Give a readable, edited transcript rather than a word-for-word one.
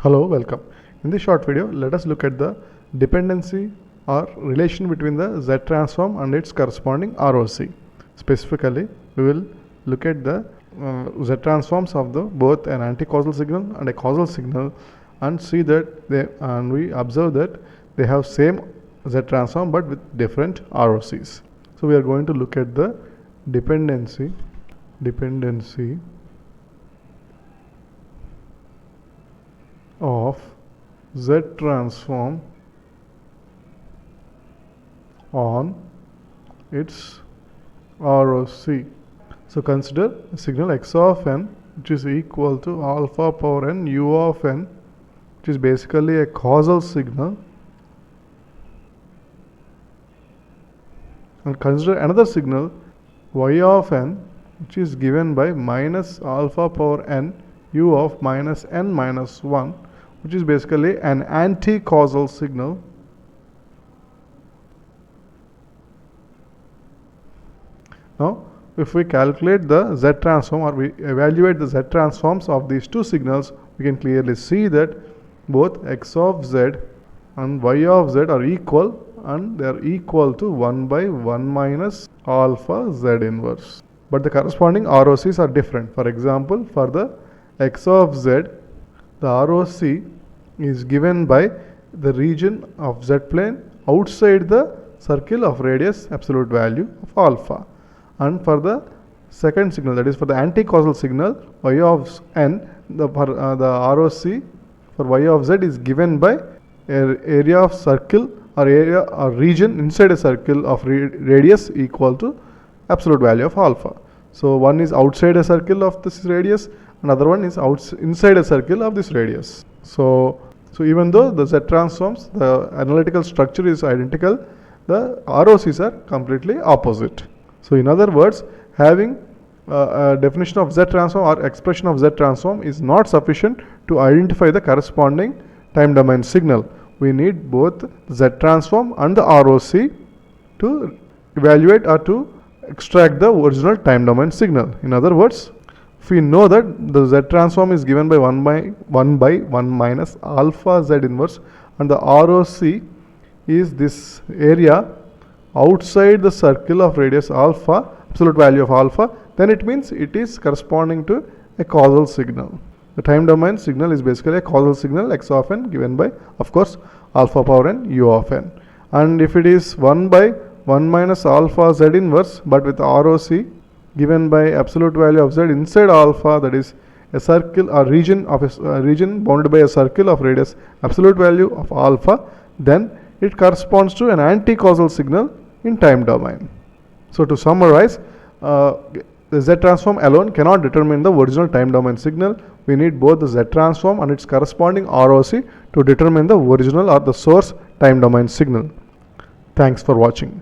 Hello, welcome. In this short video, let us look at the dependency or relation between the Z transform and its corresponding ROC. Specifically, we will look at the Z transforms of the both an anti-causal signal and a causal signal and see that we observe that they have same Z transform but with different ROCs. So we are going to look at the dependency of Z transform on its ROC. So consider a signal x of n which is equal to alpha power n u of n, which is basically a causal signal, and consider another signal y of n which is given by minus alpha power n u of minus n minus 1, which is basically an anti-causal signal. Now, if we calculate the Z transform or we evaluate the Z transforms of these two signals, we can clearly see that both x of z and y of z are equal, and they are equal to 1 by 1 minus alpha z inverse. But the corresponding ROCs are different. For example, for the x of z, the ROC is given by the region of z plane outside the circle of radius absolute value of alpha. And for the second signal, that is for the anti-causal signal y of n, the ROC for y of z is given by area of circle or area or region inside a circle of radius equal to absolute value of alpha. So one is outside a circle of this radius, another one is inside a circle of this radius. So even though the Z transforms, the analytical structure is identical, the ROCs are completely opposite. So in other words, having a definition of Z transform or expression of Z transform is not sufficient to identify the corresponding time domain signal. We need both Z transform and the ROC to evaluate or to extract the original time domain signal. In other words, if we know that the Z transform is given by 1 by 1 minus alpha Z inverse and the ROC is this area outside the circle of radius alpha, absolute value of alpha, then it means it is corresponding to a causal signal. The time domain signal is basically a causal signal x of n given by, of course, alpha power n u of n. And if it is 1 by 1 minus alpha Z inverse but with ROC given by absolute value of z inside alpha, that is a circle or region bounded by a circle of radius absolute value of alpha, then it corresponds to an anti-causal signal in time domain. So to summarize, the Z transform alone cannot determine the original time domain signal. We need both the Z transform and its corresponding ROC to determine the original or the source time domain signal. Thanks for watching.